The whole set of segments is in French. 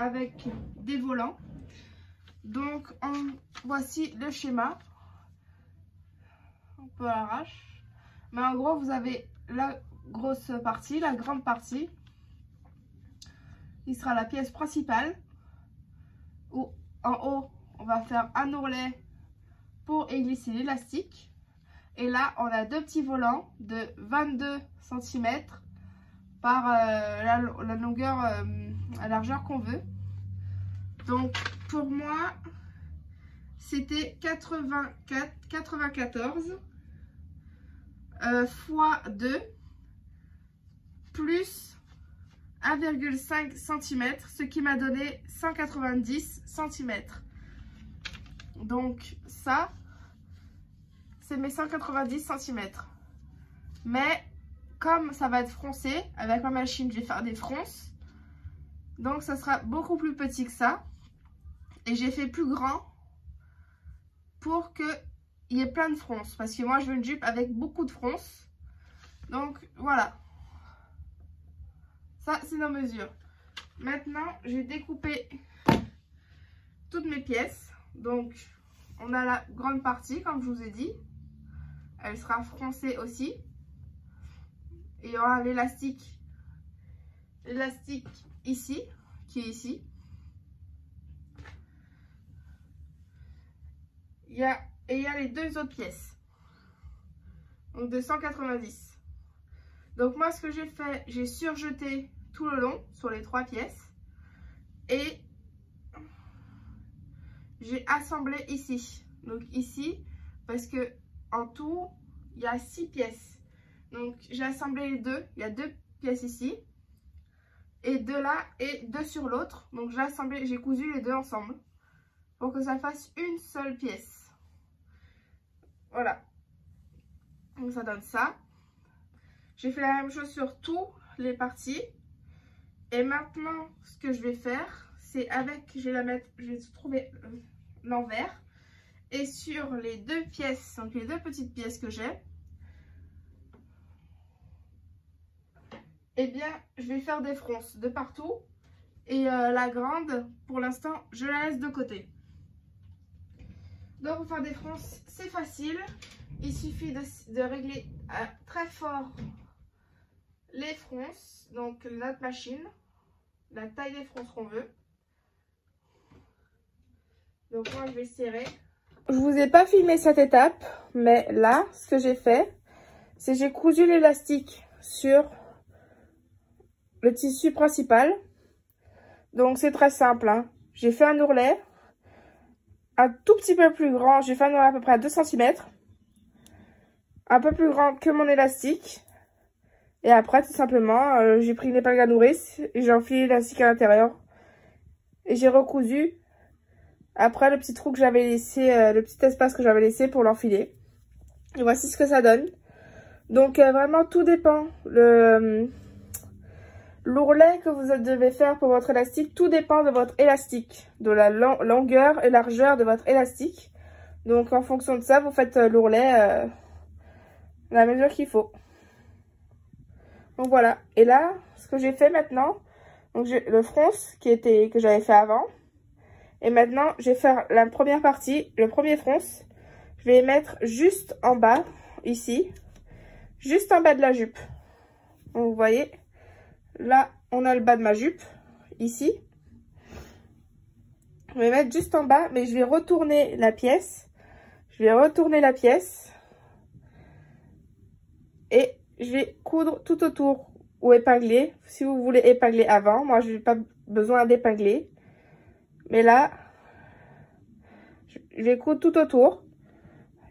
avec des volants. Donc voici le schéma. Un peu à l'arrache. Mais en gros, vous avez la grosse partie, la grande partie, qui sera la pièce principale. Où en haut, on va faire un ourlet pour glisser l'élastique. Et là, on a deux petits volants de 22 cm par la longueur, la largeur qu'on veut. Donc, pour moi, c'était 94 fois 2 plus 1,5 cm, ce qui m'a donné 190 cm. Donc ça, c'est mes 190 cm. Mais comme ça va être froncé, avec ma machine, je vais faire des fronces. Donc ça sera beaucoup plus petit que ça. Et j'ai fait plus grand pour qu'il y ait plein de fronces. Parce que moi, je veux une jupe avec beaucoup de fronces. Donc voilà. Ça, c'est nos mesures. Maintenant, je vais découper toutes mes pièces. Donc, on a la grande partie, comme je vous ai dit. Elle sera froncée aussi. Et il y aura l'élastique ici, qui est ici. Il y a les deux autres pièces. Donc, de 190. Donc, moi, ce que j'ai fait, j'ai surjeté tout le long sur les trois pièces. Et j'ai assemblé ici. Donc, ici, parce que en tout, il y a 6 pièces. Donc, j'ai assemblé les deux. Il y a 2 pièces ici. Et 2 là et 2 sur l'autre. Donc, j'ai assemblé, j'ai cousu les deux ensemble. Pour que ça fasse une seule pièce. Voilà. Donc, ça donne ça. J'ai fait la même chose sur toutes les parties. Et maintenant, ce que je vais faire, c'est avec, je vais trouver l'envers. Et sur les deux pièces, donc les deux petites pièces que j'ai, eh bien, je vais faire des fronces de partout. Et la grande, pour l'instant, je la laisse de côté. Donc, pour faire des fronces, c'est facile. Il suffit de régler très fort les fronces, donc notre machine, la taille des fronces qu'on veut. Donc, moi, je vais serrer. Je vous ai pas filmé cette étape, mais là, ce que j'ai fait, c'est j'ai cousu l'élastique sur le tissu principal. Donc, c'est très simple, hein. J'ai fait un ourlet, un tout petit peu plus grand. J'ai fait un ourlet à peu près à 2 cm. Un peu plus grand que mon élastique. Et après, tout simplement, j'ai pris une épingle à nourrice et j'ai enfilé l'élastique à l'intérieur. Et j'ai recousu après le petit trou que j'avais laissé, le petit espace que j'avais laissé pour l'enfiler. Et voici ce que ça donne. Donc, vraiment, tout dépend. L'ourlet que vous devez faire pour votre élastique, tout dépend de votre élastique, de la longueur et largeur de votre élastique. Donc, en fonction de ça, vous faites l'ourlet la mesure qu'il faut. Donc, voilà. Et là, ce que j'ai fait maintenant, donc j'ai le fronce que j'avais fait avant. Et maintenant, je vais faire la première partie, le premier fronce. Je vais les mettre juste en bas, ici. Juste en bas de la jupe. Donc, vous voyez, là, on a le bas de ma jupe, ici. Je vais mettre juste en bas, mais je vais retourner la pièce. Je vais retourner la pièce. Et je vais coudre tout autour ou épingler. Si vous voulez épingler avant, moi, je n'ai pas besoin d'épingler. Mais là, je vais coudre tout autour.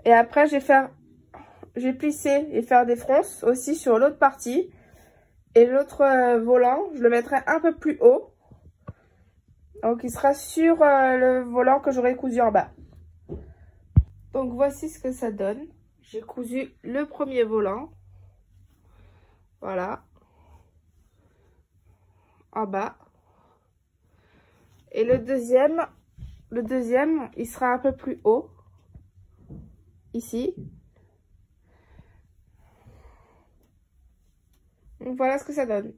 Et après, je vais plisser et faire des fronces aussi sur l'autre partie. Et l'autre volant, je le mettrai un peu plus haut. Donc, il sera sur le volant que j'aurai cousu en bas. Donc, voici ce que ça donne. J'ai cousu le premier volant. Voilà. En bas. Et le deuxième, il sera un peu plus haut. Ici. Donc, voilà ce que ça donne.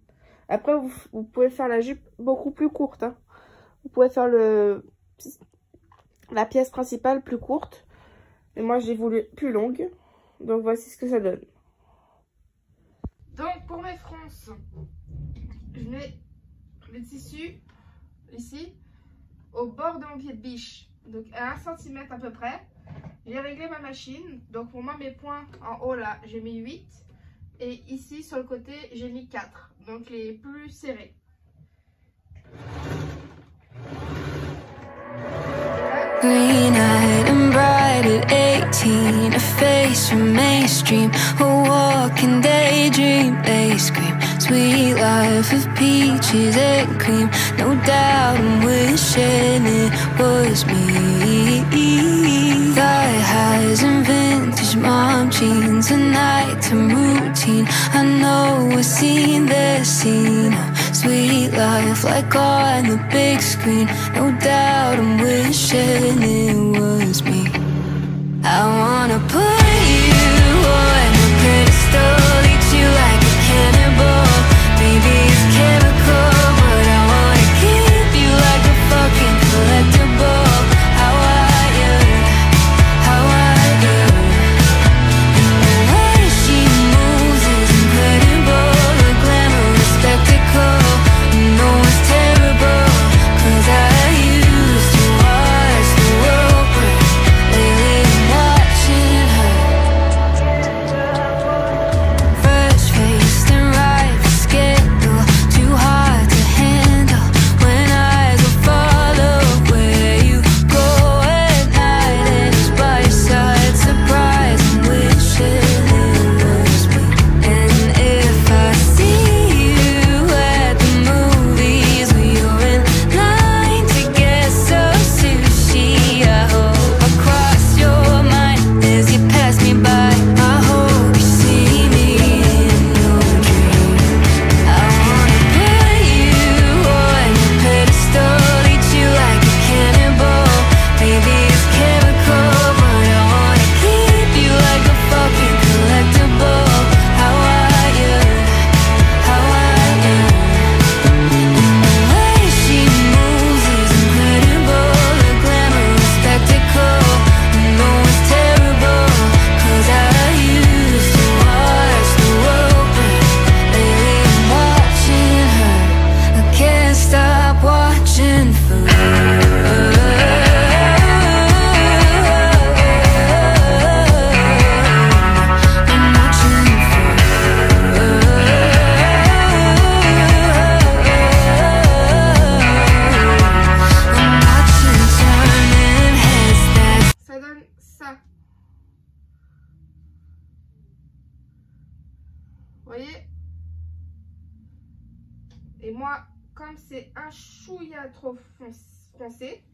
Après, vous pouvez faire la jupe beaucoup plus courte, hein. Vous pouvez faire la pièce principale plus courte. Et moi, j'ai voulu plus longue. Donc, voici ce que ça donne. Donc, pour mes fronces, je mets le tissu ici au bord de mon pied de biche. Donc, à 1 cm à peu près. J'ai réglé ma machine. Donc, pour moi, mes points en haut, là, j'ai mis 8. Et ici, sur le côté, j'ai mis 4. Donc, les plus serrés. Green-eyed and bright at 18, a face from mainstream, a walking daydream. They scream, sweet life of peaches and cream. No doubt I'm wishing it was me. Thigh highs and vintage mom jeans, a nighttime routine. I know I've seen this scene. Sweet life like on the big screen. No doubt I'm wishing it was me. I wanna put you on a pedestal, eat you like a cannibal. Maybe it's chemical, but I wanna keep you like a fucking collectible. How are you? How are you? And the way she moves is incredible, a glamorous spectacle. No one's terrible, 'cause I used to watch the world burn. Lately I'm watching her. Fresh-faced and ripe for scandal, too hard to handle. When eyes will follow where you go at night, and it's by your side, surprise and wishing it was me. And if I see you at the movies, where you're in line to get some sushi, I hope I cross your mind as you pass me by. I hope you see me in your dreams. I wanna put you on a pedestal, eat you like a cannibal. Maybe it's chemical, but I wanna keep you like a fucking collectible. How are you? How are you? And the way she moves is incredible, a glamorous spectacle. No one's terrible, 'cause I used to watch the world burn. Lately I'm watching her, I can't stop watching for her. I'm watching for her. I'm watching turning heads that Ça donne ça. Vous voyez? Et moi, comme c'est un chouïa trop foncé,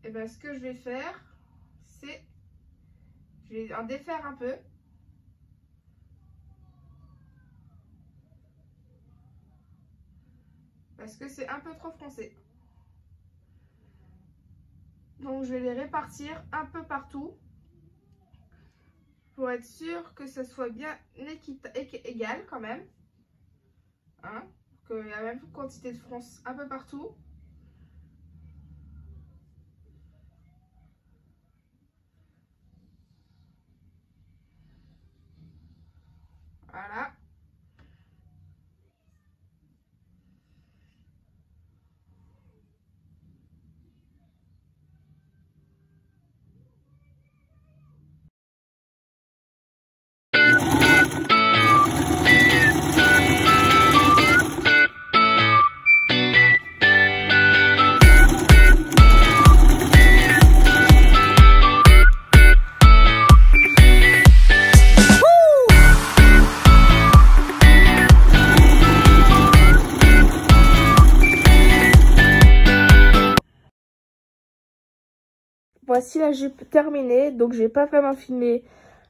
et ben ce que je vais faire, c'est je vais en défaire un peu. Parce que c'est un peu trop foncé. Donc je vais les répartir un peu partout pour être sûr que ça soit bien égal quand même. Hein, qu'il y a la même quantité de fronce un peu partout. Voilà. Voici la jupe terminée, donc j'ai pas vraiment filmé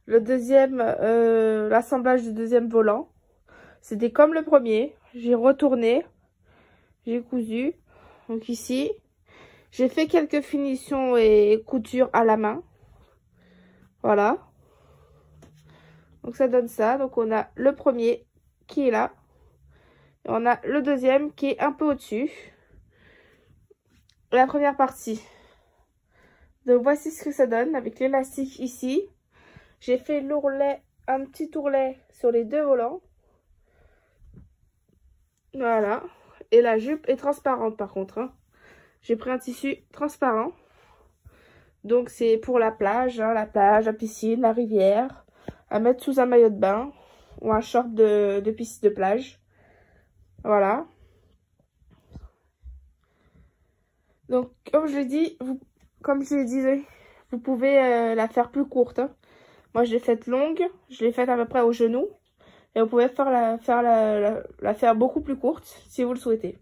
le deuxième, l'assemblage du deuxième volant. C'était comme le premier, j'ai retourné, j'ai cousu, donc ici, j'ai fait quelques finitions et coutures à la main, voilà. Donc ça donne ça, donc on a le premier qui est là, Et on a le deuxième qui est un peu au-dessus. La première partie. Donc voici ce que ça donne avec l'élastique ici. J'ai fait l'ourlet, un petit ourlet sur les deux volants. Voilà. Et la jupe est transparente par contre. Hein. J'ai pris un tissu transparent. Donc c'est pour la plage, hein, la piscine, la rivière. À mettre sous un maillot de bain ou un short de piscine de plage. Voilà. Donc comme je l'ai dit, vous pouvez la faire plus courte. Hein. Moi je l'ai faite longue, je l'ai faite à peu près au genou. Et vous pouvez la faire beaucoup plus courte si vous le souhaitez.